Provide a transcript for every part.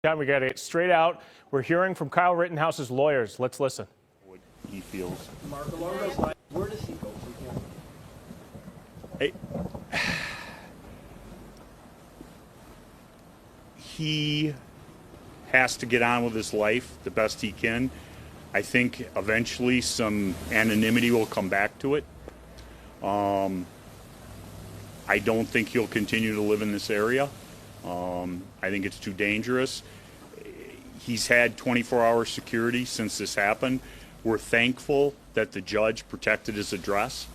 Time we got to get straight out. We're hearing from Kyle Rittenhouse's lawyers. Let's listen. What he feels. Mark, along those lines, where does he go from here? He has to get on with his life the best he can. I think eventually some anonymity will come back to it. I don't think he'll continue to live in this area. I think it's too dangerous. He's had 24-hour security since this happened. We're thankful that the judge protected his address.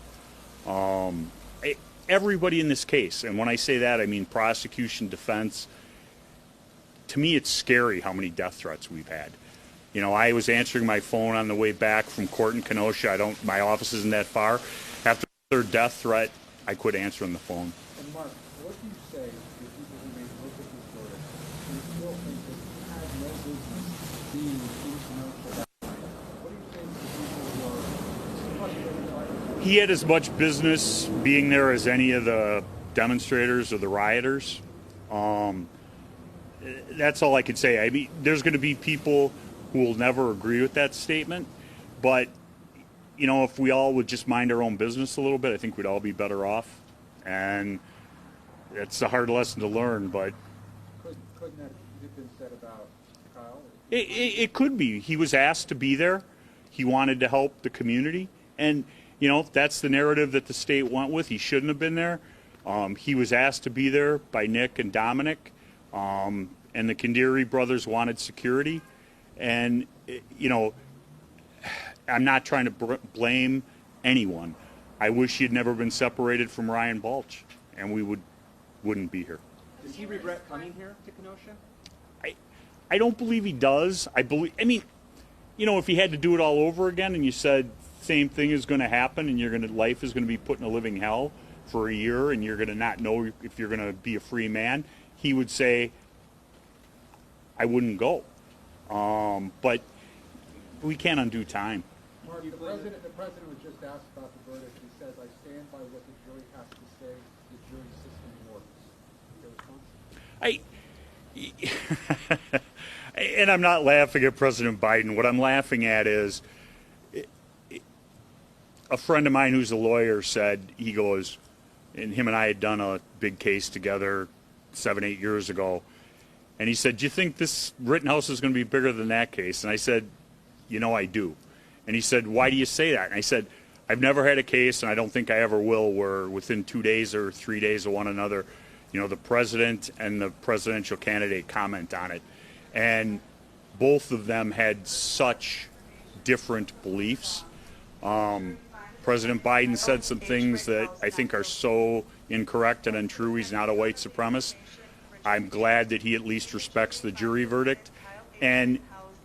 Everybody in this case, and when I say that, I mean prosecution, defense. To me, it's scary how many death threats we've had. You know, I was answering my phone on the way back from court in Kenosha. My office isn't that far. After their death threat, I quit answering the phone. And Mark, what do you say to people who may look at this verdict and still think that he had no business being in Kenosha that night? What do you say to the people who are frustrated by it? He had as much business being there as any of the demonstrators or the rioters. That's all I could say. I mean, there's going to be people who will never agree with that statement, but you know, if we all would just mind our own business a little bit, I think we'd all be better off. And it's a hard lesson to learn, but Couldn't that have been said about Kyle? it could be. He was asked to be there. He wanted to help the community, and you know, that's the narrative that the state went with. He shouldn't have been there. He was asked to be there by Nick and Dominic. And the Kandiri brothers wanted security. And, you know, I'm not trying to blame anyone. I wish he had never been separated from Ryan Balch, and we wouldn't be here. Does he regret coming here to Kenosha? I don't believe he does. I mean, you know, if he had to do it all over again and you said same thing is going to happen and life is going to be put in a living hell for a year and you're going to not know if you're going to be a free man, he would say, I wouldn't go. But we can't undo time. Mark, the president was just asked about the verdict. He says, I stand by what the jury has to say. The jury system works. And I'm not laughing at President Biden. What I'm laughing at is a friend of mine who's a lawyer said, he goes, and him and I had done a big case together 7-8 years ago. And he said, do you think this Rittenhouse is going to be bigger than that case? And I said, you know, I do. And he said, why do you say that? And I said, I've never had a case, and I don't think I ever will, where within 2 days or 3 days of one another, you know, the president and the presidential candidate comment on it. And both of them had such different beliefs. President Biden said some things that I think are so incorrect and untrue. He's not a white supremacist. I'm glad that he at least respects the jury verdict. And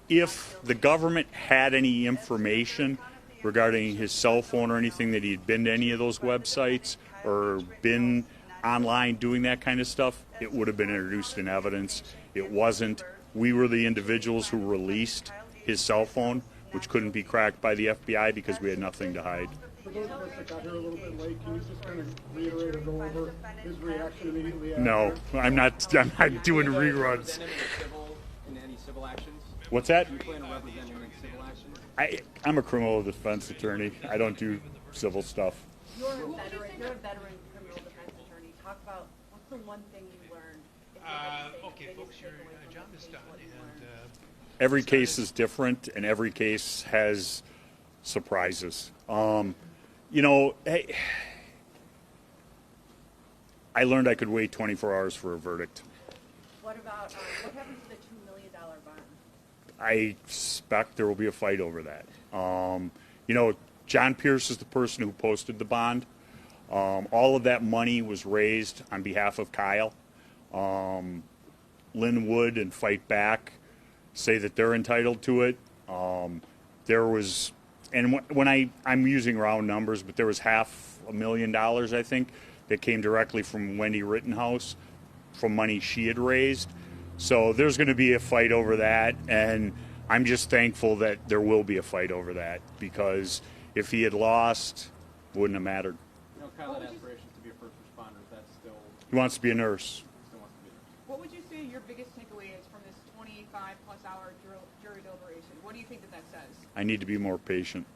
if the government had any information regarding his cell phone or anything, that he had been to any of those websites or been online doing that kind of stuff, it would have been introduced in evidence. It wasn't. We were the individuals who released his cell phone, which couldn't be cracked by the FBI because we had nothing to hide. For those of us that got here a little bit late, can you just kind of reiterate or go over his reaction immediately after? No, I'm not doing reruns. In any civil actions? What's that? Do you plan to represent him in civil actions? I'm a criminal defense attorney. I don't do civil stuff. You're a veteran criminal defense attorney. Talk about what's the one thing you learned. Okay, folks, your job is done, and Every case is different, and every case has surprises. You know, I learned I could wait 24 hours for a verdict. What about what happened to the $2 million bond? I suspect there will be a fight over that. You know, John Pierce is the person who posted the bond. All of that money was raised on behalf of Kyle. Lynn Wood and Fight Back say that they're entitled to it. There was, and when I'm using round numbers, but there was $500,000, I think, that came directly from Wendy Rittenhouse from money she had raised. So there's going to be a fight over that, and I'm just thankful that there will be a fight over that, because if he had lost, it wouldn't have mattered. You know, Kyle had aspirations to be a first responder. Is that still? He wants to be a nurse. Still wants to be a nurse. What would you say your biggest takeaway is from this 28 hour jury deliberation. What do you think that says? I need to be more patient.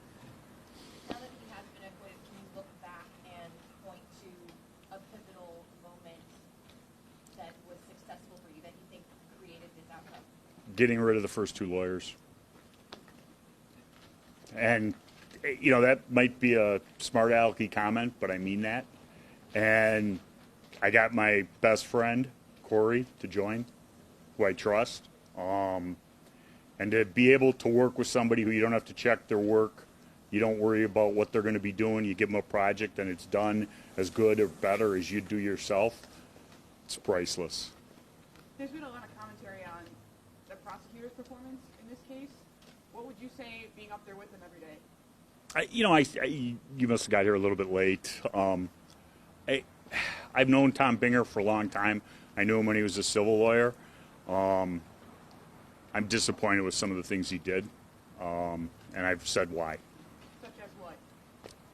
Now that he has been acquitted, can you look back and point to a pivotal moment that was successful for you that you think created this outcome? Getting rid of the first two lawyers. And, you know, that might be a smart alecky comment, but I mean that. And I got my best friend, Corey, to join, who I trust. And to be able to work with somebody who you don't have to check their work, you don't worry about what they're going to be doing, you give them a project and it's done as good or better as you do yourself, it's priceless. There's been a lot of commentary on the prosecutor's performance in this case. What would you say being up there with them every day? You must have got here a little bit late. I've known Tom Binger for a long time. I knew him when he was a civil lawyer. I'm disappointed with some of the things he did, and I've said why. Such as what?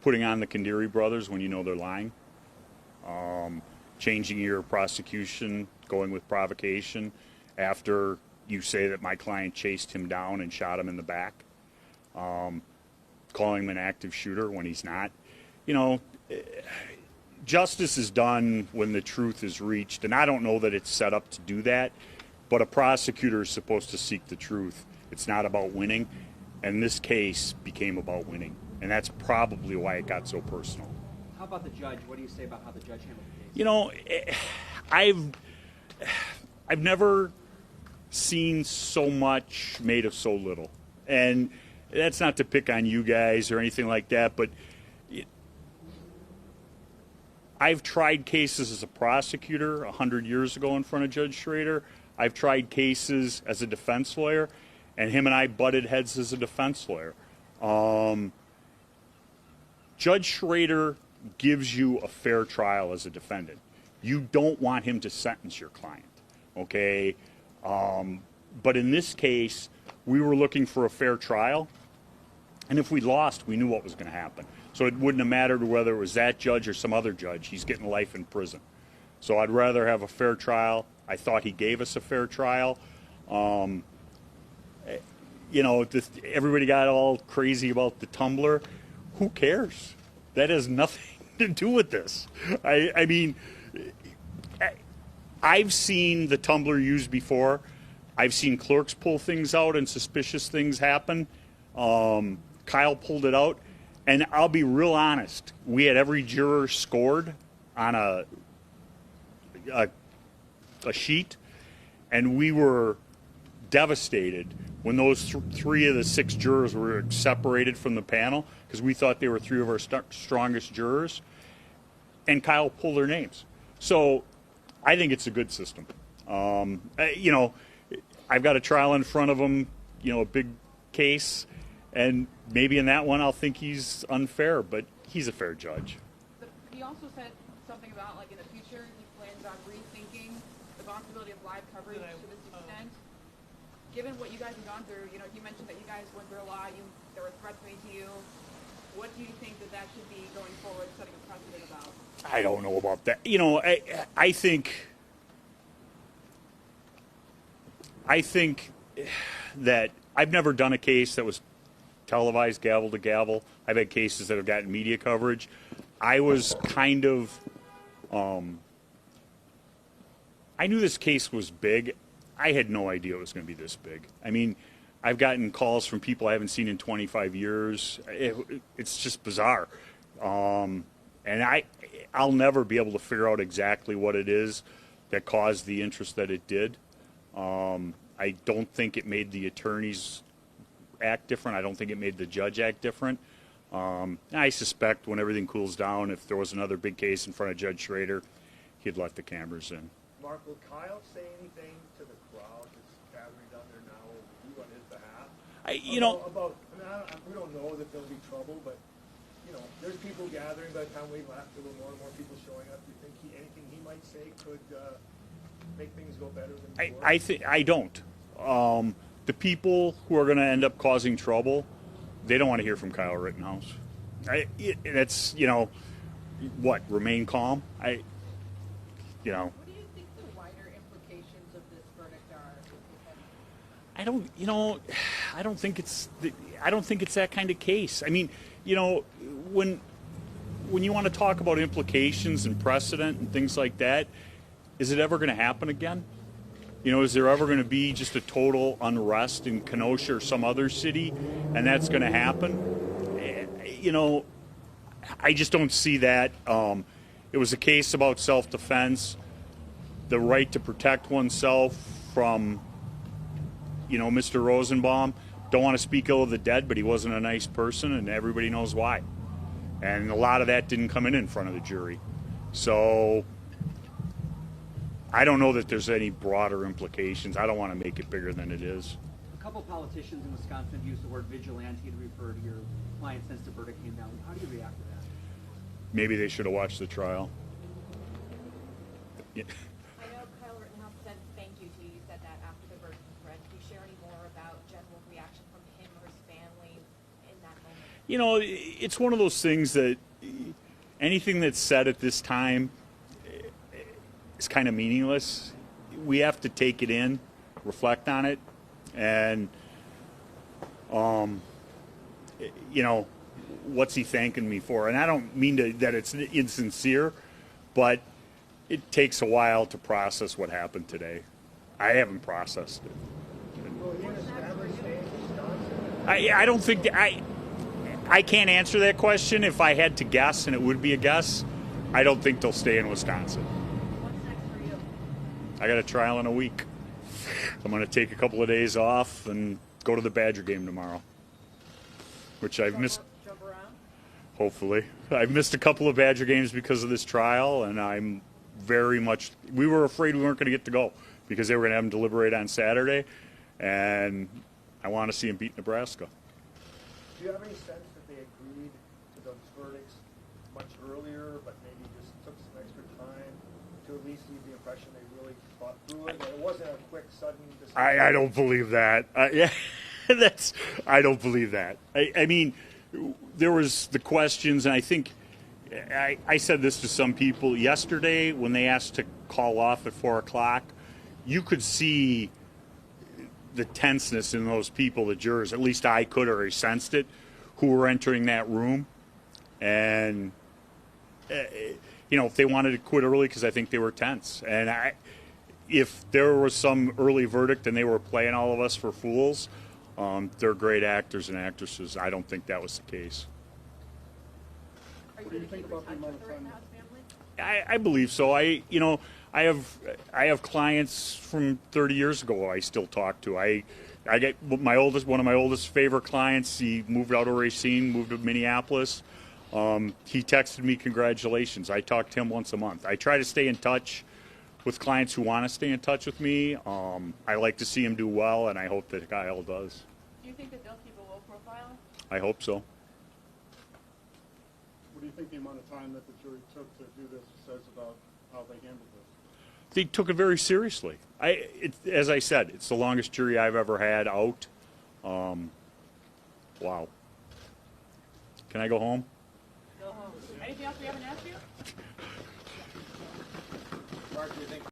Putting on the Kandiri brothers when you know they're lying, changing your prosecution, going with provocation after you say that my client chased him down and shot him in the back, calling him an active shooter when he's not. You know, justice is done when the truth is reached, and I don't know that it's set up to do that. But a prosecutor is supposed to seek the truth. It's not about winning. And this case became about winning. And that's probably why it got so personal. How about the judge? What do you say about how the judge handled the case? You know, I've never seen so much made of so little. And that's not to pick on you guys or anything like that, but I've tried cases as a prosecutor 100 years ago in front of Judge Schrader. I've tried cases as a defense lawyer, and him and I butted heads as a defense lawyer. Judge Schrader gives you a fair trial as a defendant. You don't want him to sentence your client, okay? But in this case, we were looking for a fair trial, and if we lost, we knew what was going to happen. So it wouldn't have mattered whether it was that judge or some other judge. He's getting life in prison. So I'd rather have a fair trial. I thought he gave us a fair trial. You know, everybody got all crazy about the tumbler. Who cares? That has nothing to do with this. I mean, I've seen the tumbler used before. I've seen clerks pull things out and suspicious things happen. Kyle pulled it out. And I'll be real honest. We had every juror scored on a sheet, and we were devastated when those three of the six jurors were separated from the panel because we thought they were three of our strongest jurors, and Kyle pulled their names. So I think it's a good system. You know, I've got a trial in front of him, you know, a big case, and maybe in that one I'll think he's unfair, but he's a fair judge. But he also said something about, like, in the future, he plans on rethinking the possibility of live coverage to this extent. Given what you guys have gone through, you know, you mentioned that you guys went through a lot, there were threats made to you. What do you think that should be going forward, setting a precedent about? I don't know about that. You know, I think that I've never done a case that was televised gavel to gavel. I've had cases that have gotten media coverage. I was kind of, I knew this case was big. I had no idea it was going to be this big. I mean, I've gotten calls from people I haven't seen in 25 years. It's just bizarre. And I'll never be able to figure out exactly what it is that caused the interest that it did. I don't think it made the attorneys act different. I don't think it made the judge act different. I suspect when everything cools down, if there was another big case in front of Judge Schrader, he'd let the cameras in. Mark, will Kyle say anything to the crowd that's gathering down there now over you on his behalf? We don't know that there'll be trouble, but, you know, there's people gathering. By the time we left, there were more and more people showing up. Do you think anything he might say could make things go better than before? I don't. The people who are going to end up causing trouble, they don't want to hear from Kyle Rittenhouse. That's, you know, what, remain calm? What do you think the wider implications of this verdict are? I don't, you know, I don't think it's that kind of case. I mean, you know, when you want to talk about implications and precedent and things like that, is it ever going to happen again? You know, is there ever going to be just a total unrest in Kenosha or some other city, and that's going to happen? You know, I just don't see that. It was a case about self-defense, the right to protect oneself from, you know, Mr. Rosenbaum. Don't want to speak ill of the dead, but he wasn't a nice person, and everybody knows why. And a lot of that didn't come in front of the jury. So I don't know that there's any broader implications. I don't want to make it bigger than it is. A couple politicians in Wisconsin have used the word vigilante to refer to your client since the verdict came down. How do you react to that? Maybe they should have watched the trial. Yeah. I know Kyle Rittenhouse said thank you to you. You said that after the verdict was read. Can you share any more about general reaction from him or his family in that moment? You know, it's one of those things that anything that's said at this time is kind of meaningless. We have to take it in, reflect on it, and, you know, what's he thanking me for? And I don't mean that it's insincere, but it takes a while to process what happened today. I haven't processed it. I don't think I can't answer that question. If I had to guess, and it would be a guess, I don't think they'll stay in Wisconsin. What's next for you? I got a trial in a week. I'm going to take a couple of days off and go to the Badger game tomorrow, which I've missed. Jump around? Hopefully. I've missed a couple of Badger games because of this trial, and I'm very much, we were afraid we weren't going to get to go because they were going to have them deliberate on Saturday, and I want to see them beat Nebraska. Do you have any sense that they agreed to those verdicts much earlier, but maybe just took some extra time to at least leave the impression they really thought through it? It wasn't a quick, sudden decision. I don't believe that. Yeah, I don't believe that. I mean, there was the questions, and I think I said this to some people yesterday when they asked to call off at 4 o'clock. You could see the tenseness in those people, the jurors. At least I could, or I sensed it, who were entering that room. And, you know, if they wanted to quit early because I think they were tense. And if there was some early verdict and they were playing all of us for fools, they're great actors and actresses. I don't think that was the case. What do you think about the amount of time? I believe so. I have clients from 30 years ago I still talk to. I get one of my oldest favorite clients. He moved out of Racine, moved to Minneapolis. He texted me congratulations. I talk to him once a month. I try to stay in touch with clients who want to stay in touch with me. I like to see him do well, and I hope that Kyle does. Do you think that they'll keep a low profile? I hope so. What do you think the amount of time that the jury took to do this says about how they handled this? They took it very seriously. As I said, it's the longest jury I've ever had out. Wow. Can I go home? Go home. Anything else we haven't asked you? Mark, do you think